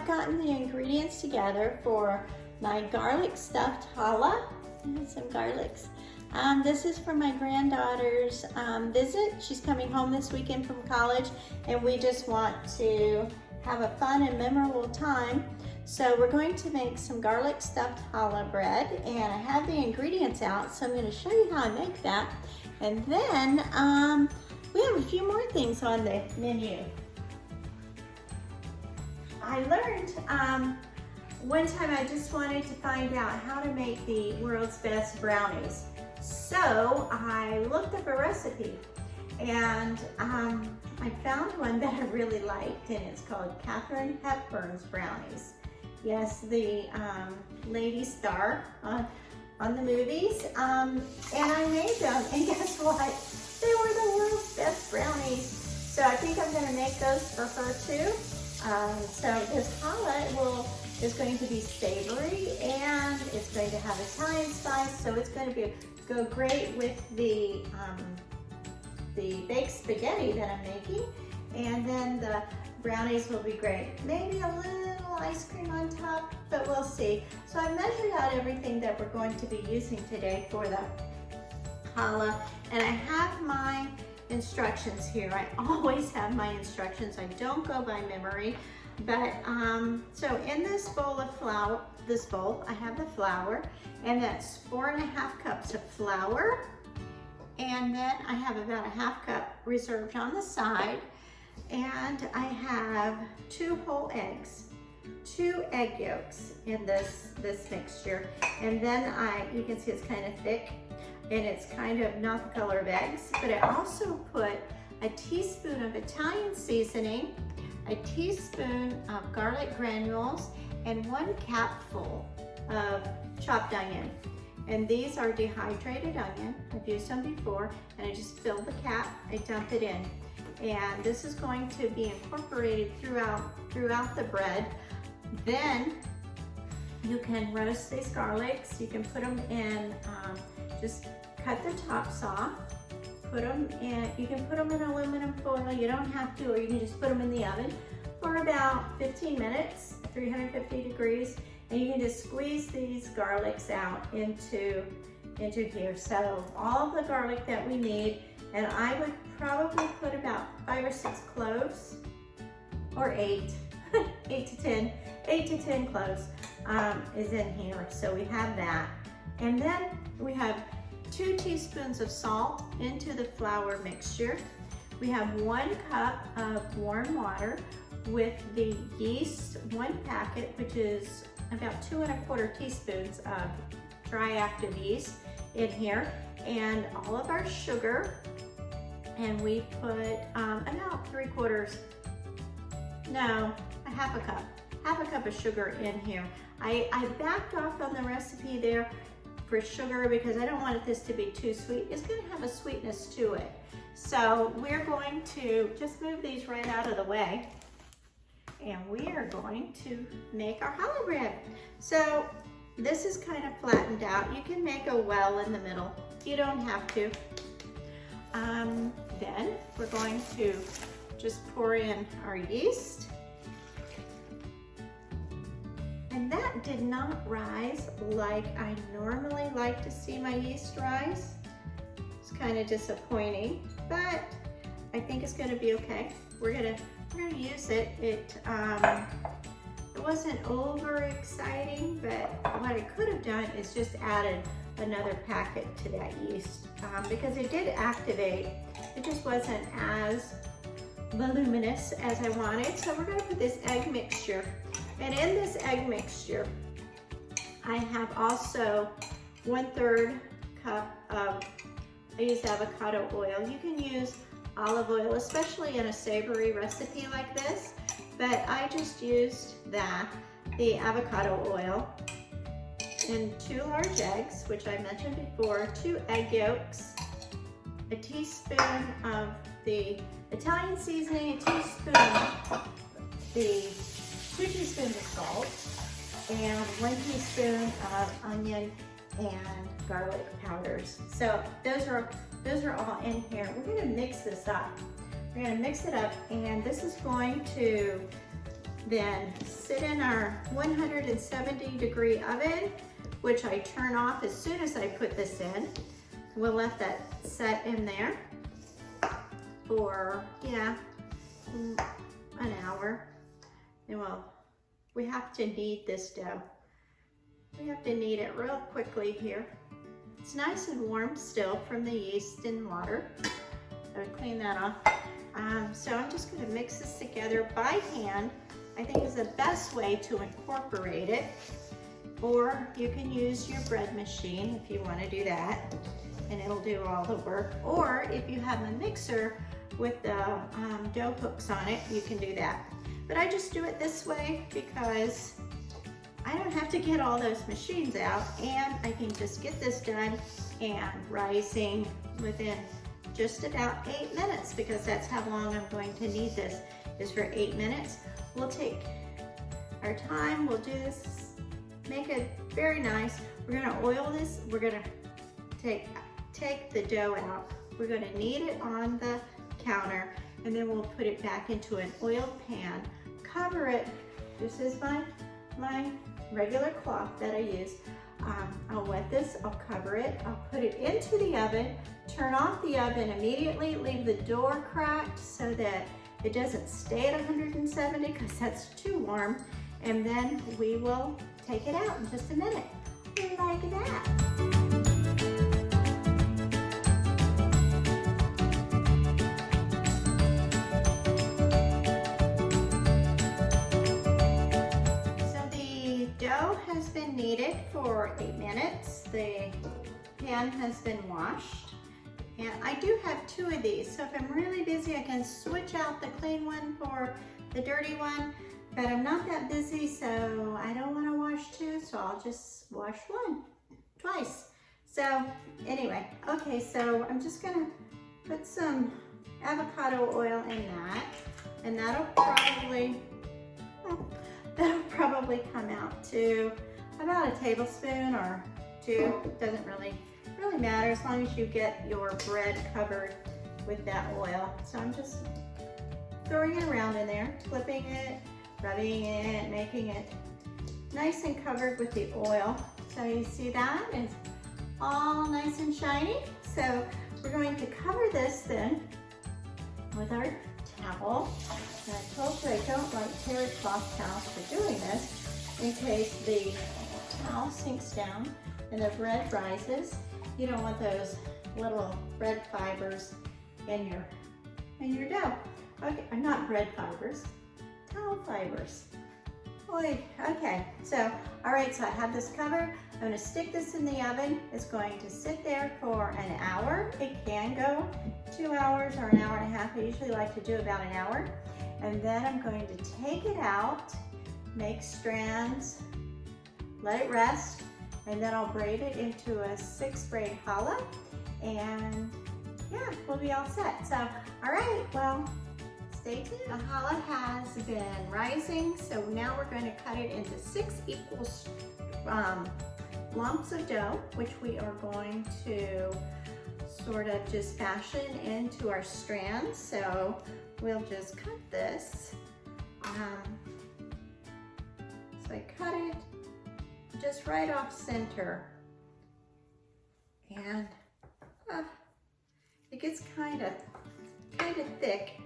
I've gotten the ingredients together for my garlic stuffed challah and some garlics. This is for my granddaughter's visit. She's coming home this weekend from college, and we just want to have a fun and memorable time. So we're going to make some garlic stuffed challah bread, and I have the ingredients out, so I'm going to show you how I make that. And then we have a few more things on the menu. I learned one time I just wanted to find out how to make the world's best brownies. So I looked up a recipe, and I found one that I really liked, and it's called Katharine Hepburn's brownies. Yes, the lady star on the movies. And I made them, and guess what? They were the world's best brownies. So I think I'm gonna make those for her too. So this challah is going to be savory, and it's going to have Italian spice, so it's going to go great with the baked spaghetti that I'm making, and then the brownies will be great. Maybe a little ice cream on top, but we'll see. So I measured out everything that we're going to be using today for the challah, and I have my instructions here. I always have my instructions. I don't go by memory. But so in this bowl of flour, I have the flour, and that's 4½ cups of flour, and then I have about a ½ cup reserved on the side, and I have 2 whole eggs, 2 egg yolks in this mixture, and then you can see it's kind of thick, and it's kind of not the color of eggs, but I also put a teaspoon of Italian seasoning, a teaspoon of garlic granules, and 1 capful of chopped onion. And these are dehydrated onion. I've used them before, and I just fill the cap, I dump it in. And this is going to be incorporated throughout the bread. Then you can roast these garlics. You can put them in, just cut the tops off. Put them in, you can put them in aluminum foil, you don't have to, or you can just put them in the oven for about 15 minutes, 350 degrees, and you can just squeeze these garlics out into here. So all of the garlic that we need, and I would probably put about 5 or 6 cloves, or 8, 8 to 10 cloves is in here. So we have that. And then we have 2 teaspoons of salt into the flour mixture. We have 1 cup of warm water with the yeast, 1 packet, which is about 2 1/4 teaspoons of dry active yeast in here, and all of our sugar, and we put about a half a cup of sugar in here. I backed off on the recipe there for sugar because I don't want this to be too sweet. It's going to have a sweetness to it. So we're going to just move these right out of the way, and we are going to make our challah bread. So this is kind of flattened out. You can make a well in the middle. You don't have to. Then we're going to just pour in our yeast. And that did not rise like I normally like to see my yeast rise. It's kind of disappointing, but I think it's going to be okay. We're gonna use it. It wasn't over exciting, but what I could have done is just added another packet to that yeast because it did activate. It just wasn't as voluminous as I wanted. So we're going to put this egg mixture. And in this egg mixture, I have also 1/3 cup of, I use avocado oil. You can use olive oil, especially in a savory recipe like this, but I just used the avocado oil, and 2 large eggs, which I mentioned before, 2 egg yolks, a teaspoon of the Italian seasoning, a teaspoon of the 2 teaspoons of salt, and 1 teaspoon of onion and garlic powders. So those are all in here. We're going to mix this up. We're going to mix it up, and this is going to then sit in our 170-degree oven, which I turn off as soon as I put this in. We'll let that set in there for, yeah, an hour. And we have to knead this dough. We have to knead it real quickly here. It's nice and warm still from the yeast and water. I'll clean that off. So I'm just gonna mix this together by hand. I think is the best way to incorporate it. Or you can use your bread machine if you wanna do that, and it'll do all the work. Or if you have a mixer with the dough hooks on it, you can do that. But I just do it this way because I don't have to get all those machines out, and I can just get this done and rising within just about 8 minutes, because that's how long I'm going to need this, is for 8 minutes. We'll take our time, we'll do this, make it very nice. We're gonna oil this, we're gonna take the dough out, we're gonna knead it on the counter, and then we'll put it back into an oiled pan, cover it. This is my regular cloth that I use. I'll wet this, I'll cover it, I'll put it into the oven, turn off the oven immediately, leave the door cracked so that it doesn't stay at 170 because that's too warm, and then we will take it out in just a minute. Like that. Has been kneaded for 8 minutes. The pan has been washed, and I do have 2 of these, so if I'm really busy I can switch out the clean one for the dirty one, but I'm not that busy, so I don't want to wash 2, so I'll just wash 1 twice. So anyway, okay, so I'm just gonna put some avocado oil in that, and that'll probably come out to about a tablespoon or 2. Doesn't really matter as long as you get your bread covered with that oil. So I'm just throwing it around in there, flipping it, rubbing it, making it nice and covered with the oil. So you see that? It's all nice and shiny. So we're going to cover this then with our towel. And I told you I don't like terry cloth towels for doing this, in case the towel sinks down and the bread rises. You don't want those little bread fibers in your dough. Okay, not bread fibers, towel fibers. Boy, okay, so, all right, so I have this covered. I'm gonna stick this in the oven. It's going to sit there for an hour. It can go 2 hours or an hour and a half. I usually like to do about an hour. And then I'm going to take it out, make strands, let it rest, and then I'll braid it into a 6-braid challah, and yeah, we'll be all set. So, all right, well, stay tuned. The challah has been rising, so now we're going to cut it into 6 equal lumps of dough, which we are going to sort of just fashion into our strands. So we'll just cut this. So I cut it just right off center, and it gets kind of thick.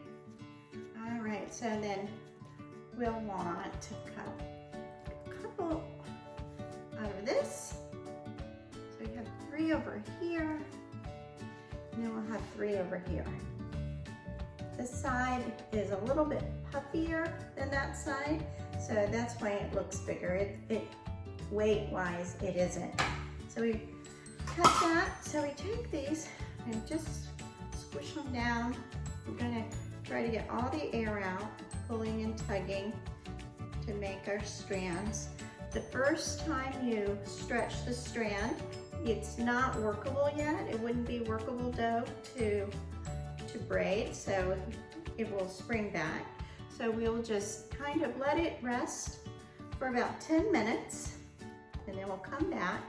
All right, so then we'll want to cut a couple out of this. So we have 3 over here, and then we'll have 3 over here. This side is a little bit puffier than that side, so that's why it looks bigger. Weight-wise, it isn't. So we cut that. So we take these and just squish them down. We're gonna try to get all the air out, pulling and tugging to make our strands. The first time you stretch the strand, it's not workable yet. It wouldn't be workable dough to braid, so it will spring back. So we'll just kind of let it rest for about 10 minutes, and then we'll come back,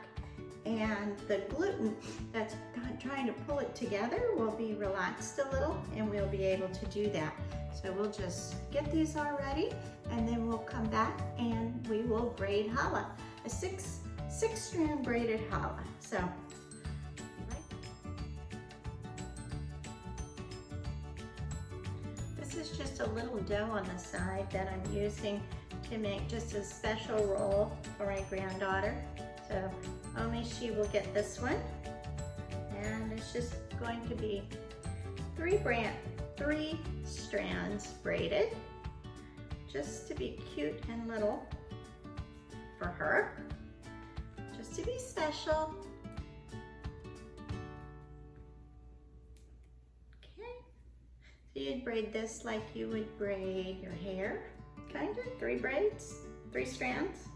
and the gluten that's trying to pull it together will be relaxed a little, and we'll be able to do that. So we'll just get these all ready, and then we'll come back and we will braid challah, a six strand braided challah. So this is just a little dough on the side that I'm using to make just a special roll for my granddaughter. So only she will get this one. And it's just going to be three strands braided, just to be cute and little for her, just to be special. Okay, so you'd braid this like you would braid your hair, kind of, 3 braids, 3 strands.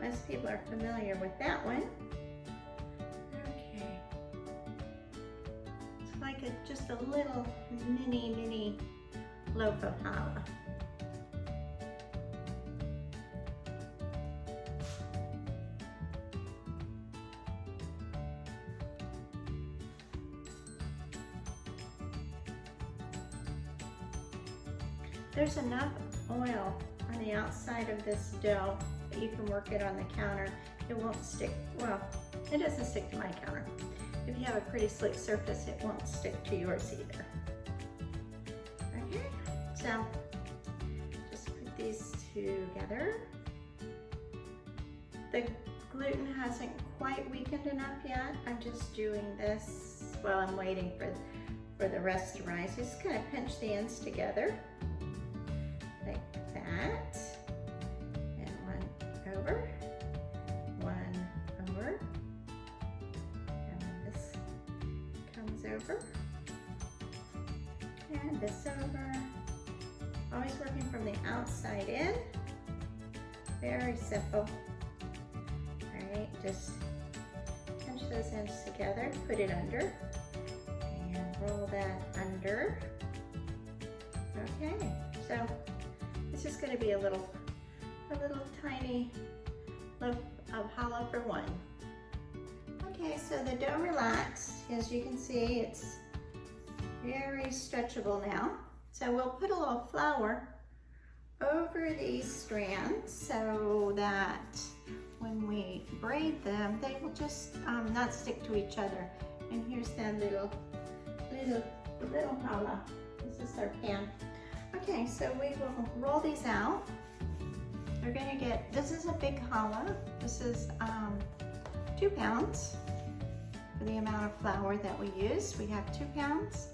Most people are familiar with that one. Okay, it's like just a little mini loaf of challah. There's enough oil on the outside of this dough that you can work it on the counter. It won't stick, well, it doesn't stick to my counter. If you have a pretty slick surface, it won't stick to yours either. Okay, so just put these together. The gluten hasn't quite weakened enough yet. I'm just doing this while I'm waiting for the rest to rise. Just kind of pinch the ends together. Like that, and one over, and then this comes over, and this over. Always working from the outside in. Very simple. All right, just pinch those ends together, put it under, and roll that under. Okay, so this is going to be a little tiny loaf of challah for one. Okay, so the dough relaxed. As you can see, it's very stretchable now. So we'll put a little flour over these strands so that when we braid them, they will just not stick to each other. And here's that little challah. This is our pan. Okay, so we will roll these out. We're gonna get, this is a big challah. This is 2 pounds for the amount of flour that we use. We have 2 pounds.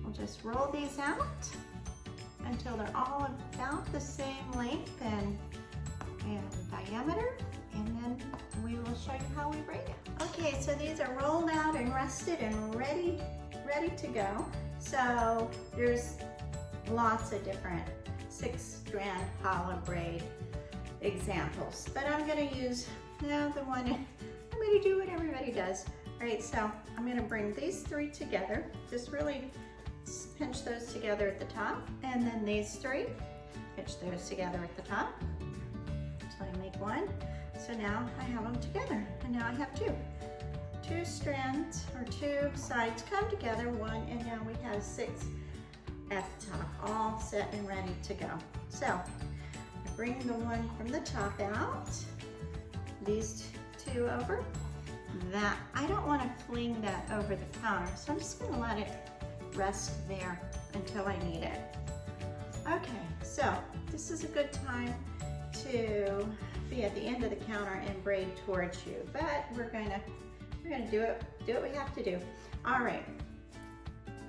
We'll just roll these out until they're all about the same length and diameter, and then we will show you how we braid it. Okay, so these are rolled out and rested and ready to go. So there's lots of different 6-strand challah braid examples, but I'm going to use the one, I'm going to do what everybody does. All right, so I'm going to bring these 3 together, just really pinch those together at the top, and then these 3, pinch those together at the top, so I make 1. So now I have them together, and now I have 2. 2 strands, or 2 sides come together, 1, and now we have 6 at the top, all set and ready to go. So I bring the one from the top out, these 2 over. That, I don't want to fling that over the counter, so I'm just going to let it rest there until I need it. Okay, so this is a good time to be at the end of the counter and braid towards you, but we're gonna do what we have to do. All right,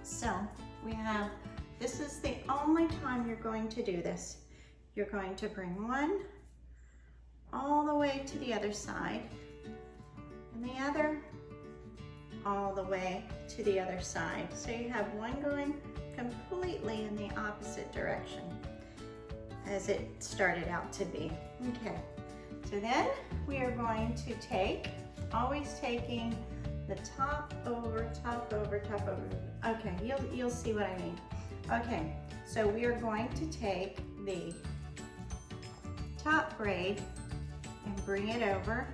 so we have, this is the only time you're going to do this. You're going to bring one all the way to the other side, and the other all the way to the other side. So you have one going completely in the opposite direction as it started out to be. Okay, so then we are going to take, always taking the top over, top over, top over. Okay, you'll see what I mean. Okay, so we are going to take the top braid and bring it over,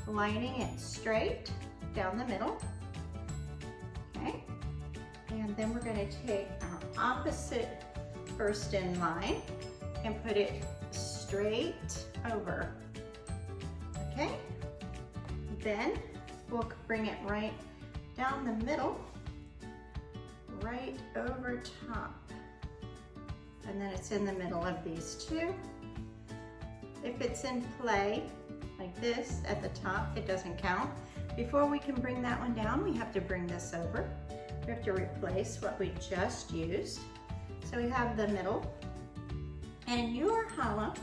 lining it straight down the middle. Okay, and then we're going to take our opposite first in line and put it straight over. Okay? Then we'll bring it right down the middle, right over top. And then it's in the middle of these two. If it's in play, like this at the top, it doesn't count. Before we can bring that one down, we have to bring this over. We have to replace what we just used. So we have the middle. And your challah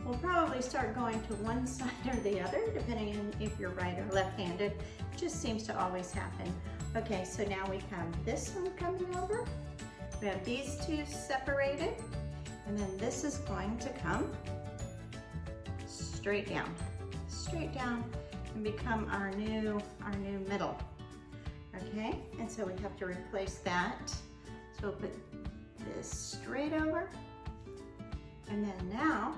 will probably start going to one side or the other, depending on if you're right or left-handed. It just seems to always happen. Okay, so now we have this one coming over. We have these two separated, and then this is going to come straight down, and become our new middle. Okay, and so we have to replace that. So we'll put this straight over, and then now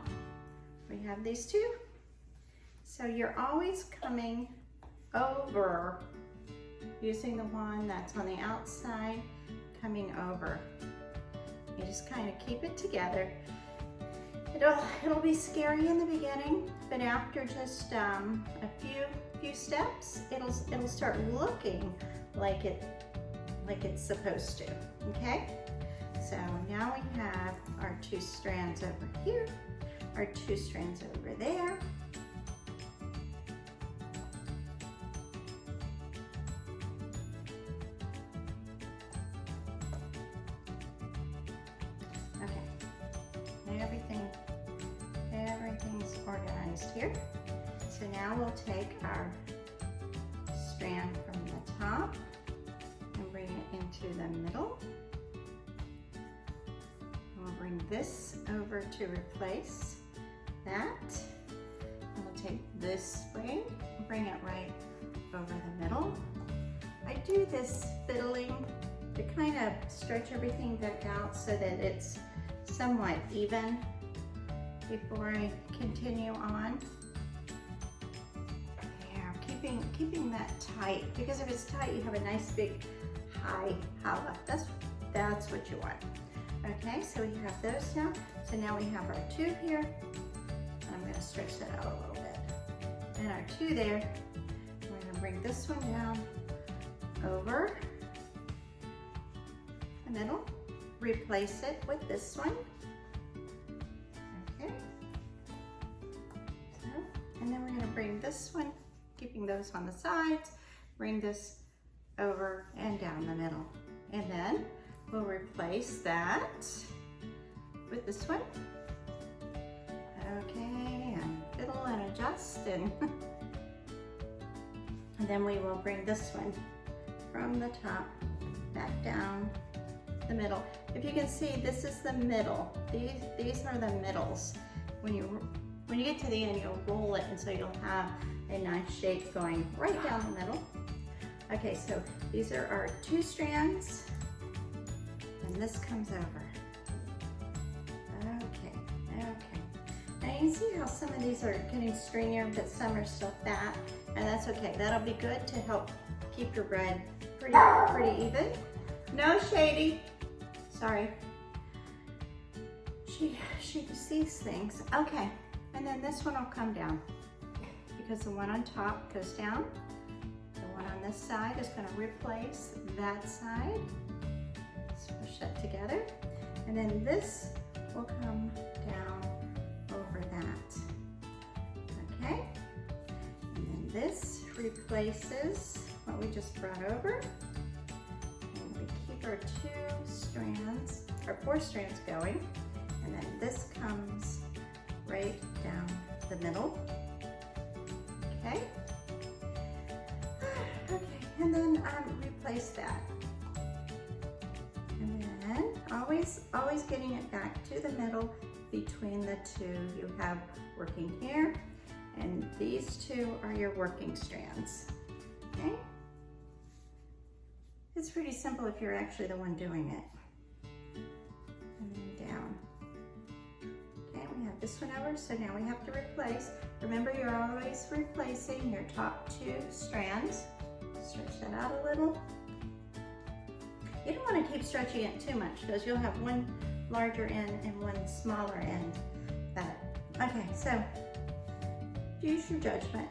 we have these two. So you're always coming over, using the one that's on the outside, coming over. You just kind of keep it together. It'll be scary in the beginning, but after just a few steps, it'll start looking like it's supposed to. Okay? So now we have our two strands over here, our two strands over there. Everything's organized here. So now we'll take our strand from the top and bring it into the middle. We'll bring this over to replace that. And we'll take this spring and bring it right over the middle. I do this fiddling to kind of stretch everything back out so that it's somewhat even before I continue on. There, keeping that tight, because if it's tight, you have a nice big high challah. That's what you want. Okay, so we have those now. So now we have our two here. I'm going to stretch that out a little bit. And our two there. We're going to bring this one down over the middle. Replace it with this one. And then we're going to bring this one, keeping those on the sides, bring this over and down the middle. And then we'll replace that with this one. Okay, and fiddle and adjust, and then we will bring this one from the top back down the middle. If you can see, this is the middle. These are the middles. When you get to the end, you'll roll it, and so you'll have a nice shape going right down the middle. Okay, so these are our two strands, and this comes over. Okay. Now you can see how some of these are getting stringier, but some are still fat, and that's okay. That'll be good to help keep your bread pretty even. No shady. Sorry. She sees things. Okay. And then this one will come down because the one on top goes down. The one on this side is going to replace that side. Let's push that together. And then this will come down over that. Okay? And then this replaces what we just brought over. And we keep our four strands going. And then this comes right down the middle. Okay. Okay, and then replace that. And then always getting it back to the middle between the two. You have working here, and these two are your working strands. Okay. It's pretty simple if you're actually the one doing it. And then down. We have this one over, so now we have to replace. Remember, you're always replacing your top two strands. Stretch that out a little. You don't want to keep stretching it too much because you'll have one larger end and one smaller end. But, okay, so use your judgment.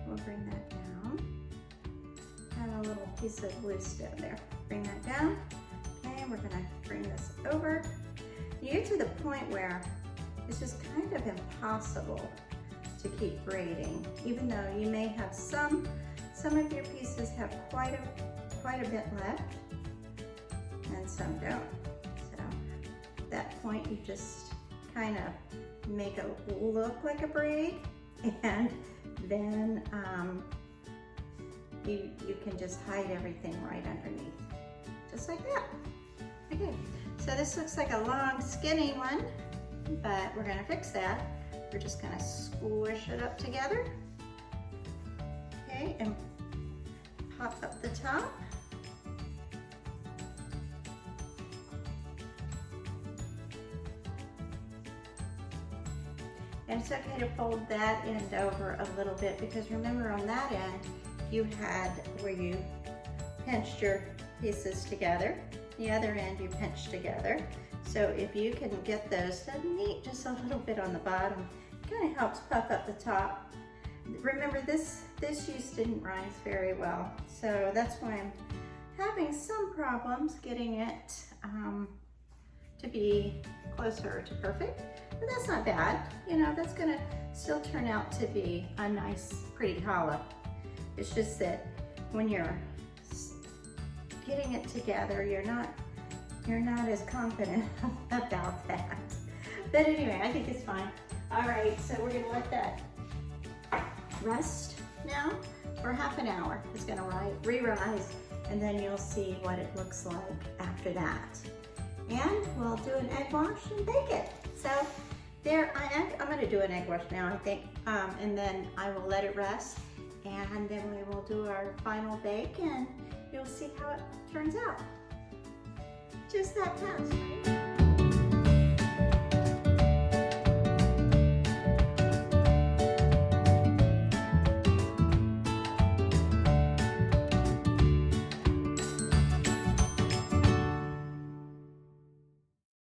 We'll bring that down. Add a little piece of loose dough there. Bring that down. Okay, we're gonna bring this over. You get to the point where it's just kind of impossible to keep braiding, even though you may have some of your pieces have quite a bit left, and some don't. So at that point, you just kind of make it look like a braid, and then you can just hide everything right underneath, just like that. Okay, so this looks like a long, skinny one, but we're gonna fix that. We're just gonna squish it up together, okay, and pop up the top. And it's okay to fold that end over a little bit, because remember on that end, you had where you pinched your pieces together. The other end you pinched together. So if you can get those to meet just a little bit on the bottom, it kind of helps puff up the top. Remember this yeast didn't rise very well, so that's why I'm having some problems getting it to be closer to perfect. But that's not bad, you know, that's gonna still turn out to be a nice, pretty challah. It's just that when you're getting it together, you're not as confident about that. But anyway, I think it's fine. All right, so we're gonna let that rest now for half an hour. It's gonna re-rise, and then you'll see what it looks like after that. And we'll do an egg wash and bake it. So there, I'm gonna do an egg wash now, I think, and then I will let it rest, and then we will do our final bake, and you'll see how it turns out. Just that fast, right?